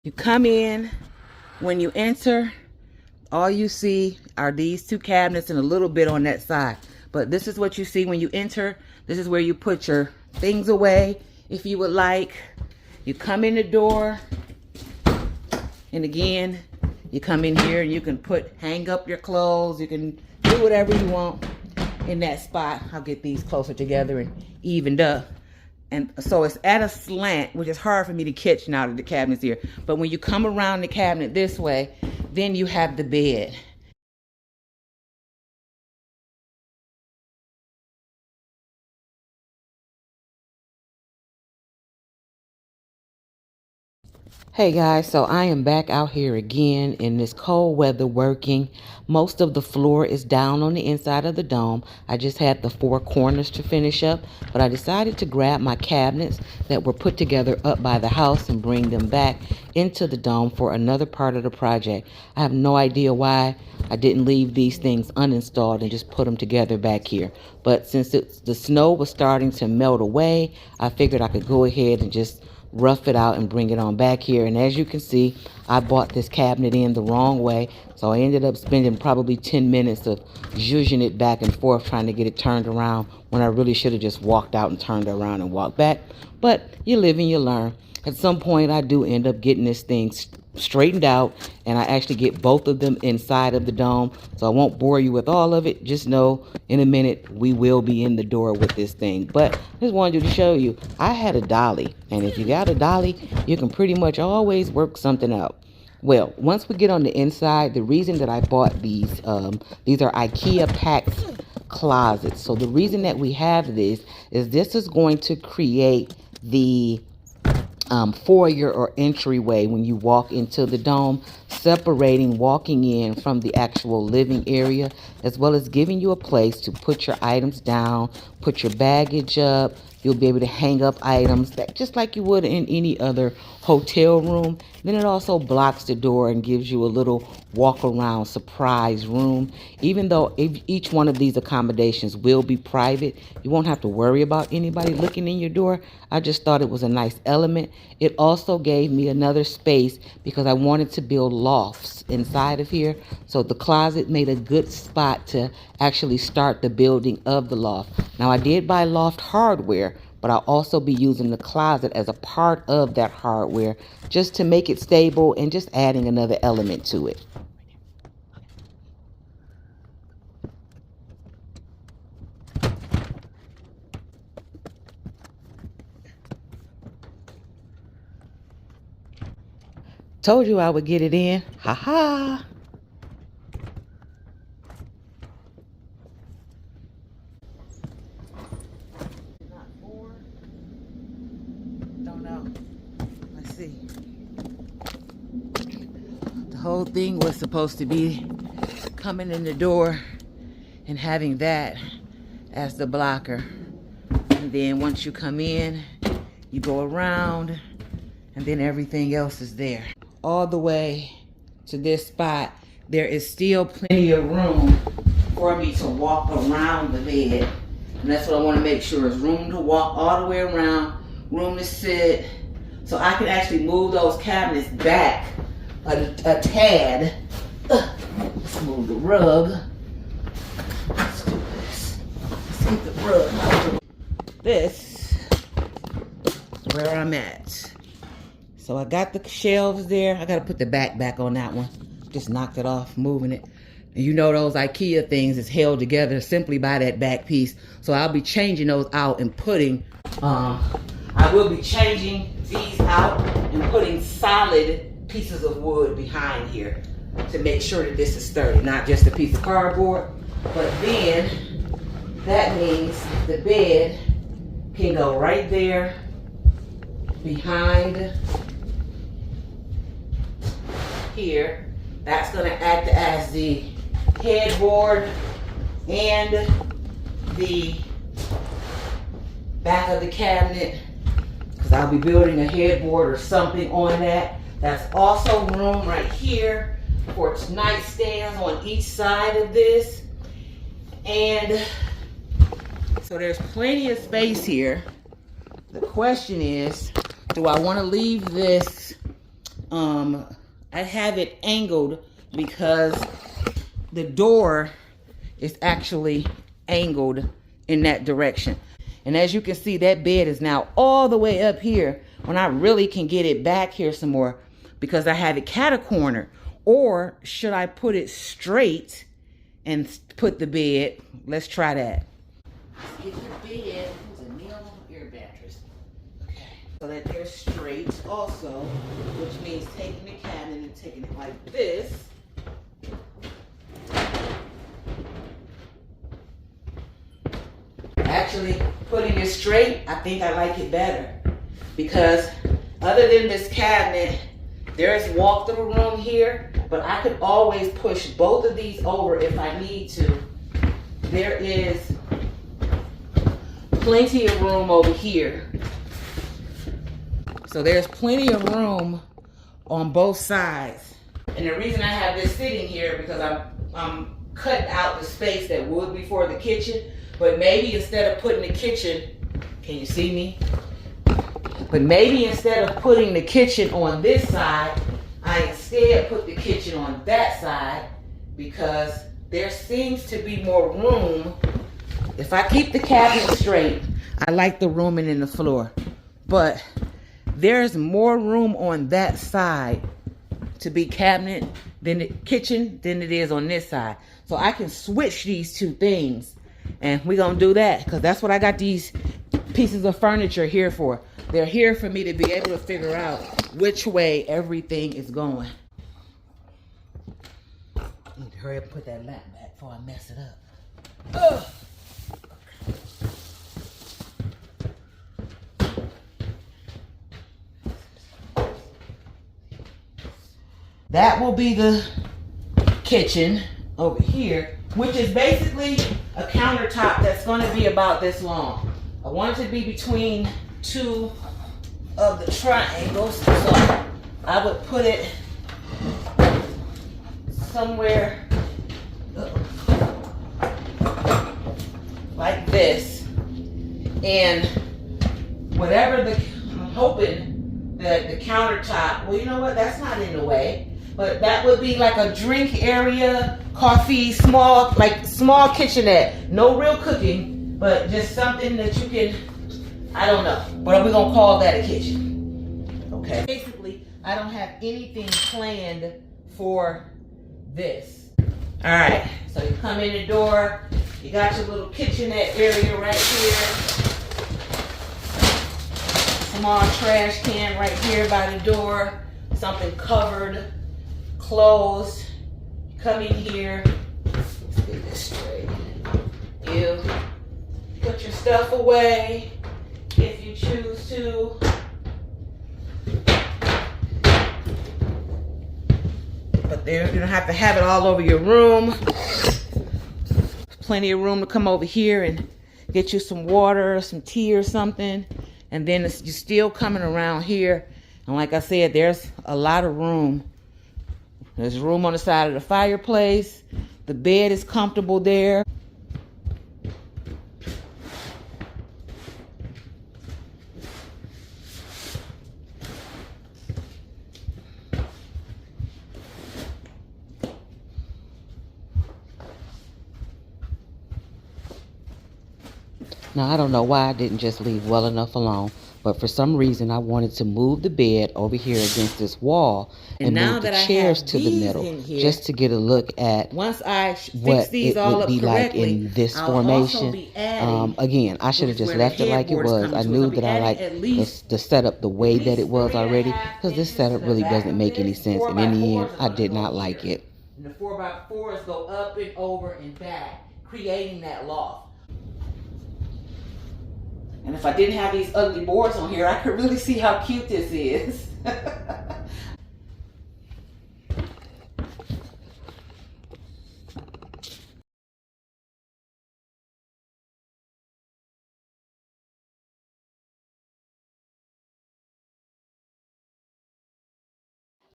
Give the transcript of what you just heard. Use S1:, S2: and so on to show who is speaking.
S1: You come in, when you enter, all you see are these two cabinets and a little bit on that side. But this is what you see when you enter. This is where you put your things away if you would like. You come in the door, and again, you come in here and you can hang up your clothes. You can do whatever you want in that spot. I'll get these closer together and evened up. And so it's at a slant, which is hard for me to catch now that the cabinet's here. But when you come around the cabinet this way, then you have the bed. Hey guys, so I am back out here again in this cold weather working. Most of the floor is down on the inside of the dome. I just had the four corners to finish up, but I decided to grab my cabinets that were put together up by the house and bring them back into the dome for another part of the project. I have no idea why I didn't leave these things uninstalled and just put them together back here. But since the snow was starting to melt away, I figured I could go ahead and just rough it out and bring it on back here. And as you can see, I bought this cabinet in the wrong way, so I ended up spending probably 10 minutes of zhuzhing it back and forth trying to get it turned around when I really should have just walked out and turned around and walked back. But you live and you learn. At some point I do end up getting this thing straightened out, and I actually get both of them inside of the dome, so I won't bore you with all of it. Just know in a minute we will be in the door with this thing. But I just wanted to show you I had a dolly, and if you got a dolly, you can pretty much always work something out. Well, once we get on the inside, the reason that I bought these are Ikea PAX closets. So the reason that we have this is going to create the foyer or entryway when you walk into the dome, separating walking in from the actual living area, as well as giving you a place to put your items down, put your baggage up. You'll be able to hang up items that just like you would in any other hotel room. Then it also blocks the door and gives you a little walk around surprise room. Even though each one of these accommodations will be private, you won't have to worry about anybody looking in your door. I just thought it was a nice element. It also gave me another space because I wanted to build lofts inside of here. So the closet made a good spot to actually start the building of the loft. Now I did buy loft hardware, but I'll also be using the closet as a part of that hardware just to make it stable and just adding another element to it. Told you I would get it in. Ha ha. Don't know. Let's see. The whole thing was supposed to be coming in the door and having that as the blocker. And then once you come in, you go around, and then everything else is there. All the way to this spot, there is still plenty of room for me to walk around the bed. And that's what I want to make sure is room to walk all the way around, room to sit. So I can actually move those cabinets back a tad. Let's move the rug. Let's do this. Let's get the rug out. This is where I'm at. So I got the shelves there. I got to put the back on that one. Just knocked it off, moving it. And you know those Ikea things is held together simply by that back piece. So I'll be changing those out and putting, I will be changing these out and putting solid pieces of wood behind here to make sure that this is sturdy, not just a piece of cardboard. But then that means the bed can go right there behind here. That's going to act as the headboard and the back of the cabinet, because I'll be building a headboard or something on that. That's also room right here for nightstands on each side of this. And so there's plenty of space here. The question is, do I want to leave this I have it angled because the door is actually angled in that direction. And as you can see, that bed is now all the way up here when I really can get it back here some more because I have it cat-a-corner. Or should I put it straight and put the bed? Let's try that. Get the bed. There's a nail on the air mattress. Okay. So that they're straight also, which means taking the cabinet and taking it like this. Actually, putting it straight, I think I like it better because other than this cabinet, there's walk-through room here, but I could always push both of these over if I need to. There is plenty of room over here. So there's plenty of room on both sides. And the reason I have this sitting here because I'm cutting out the space that would be for the kitchen. But maybe instead of putting the kitchen, can you see me? But maybe instead of putting the kitchen on this side, I instead put the kitchen on that side because there seems to be more room. If I keep the cabinet straight, I like the rooming in the floor. But there's more room on that side to be cabinet than the kitchen than it is on this side. So I can switch these two things. And we're going to do that because that's what I got these pieces of furniture here for. They're here for me to be able to figure out which way everything is going. I need to hurry up and put that lamp back before I mess it up. Ugh. That will be the kitchen over here, which is basically a countertop that's going to be about this long. I want it to be between two of the triangles, so I would put it somewhere like this. And whatever I'm hoping that the countertop, well, you know what, that's not in the way. But that would be like a drink area, coffee, small kitchenette. No real cooking, but just something that you can, I don't know. But we're going to call that a kitchen. Okay. Basically, I don't have anything planned for this. All right. So you come in the door. You got your little kitchenette area right here. Small trash can right here by the door. Something covered. Closed. Come in here. Let's get this straight. You put your stuff away if you choose to. But there, you don't have to have it all over your room. Plenty of room to come over here and get you some water or some tea or something. And then you're still coming around here. And like I said, there's a lot of room. There's room on the side of the fireplace. The bed is comfortable there. Now, I don't know why I didn't just leave well enough alone, but for some reason I wanted to move the bed over here against this wall and move the chairs to the middle just to get a look at what it would be like in this formation. Again, I should have just left it like it was. I knew that I liked the setup the way that it was already because this setup really doesn't make any sense, and in the end, I did not like it. And the 4x4s go up and over and back, creating that loft. And if I didn't have these ugly boards on here, I could really see how cute this is.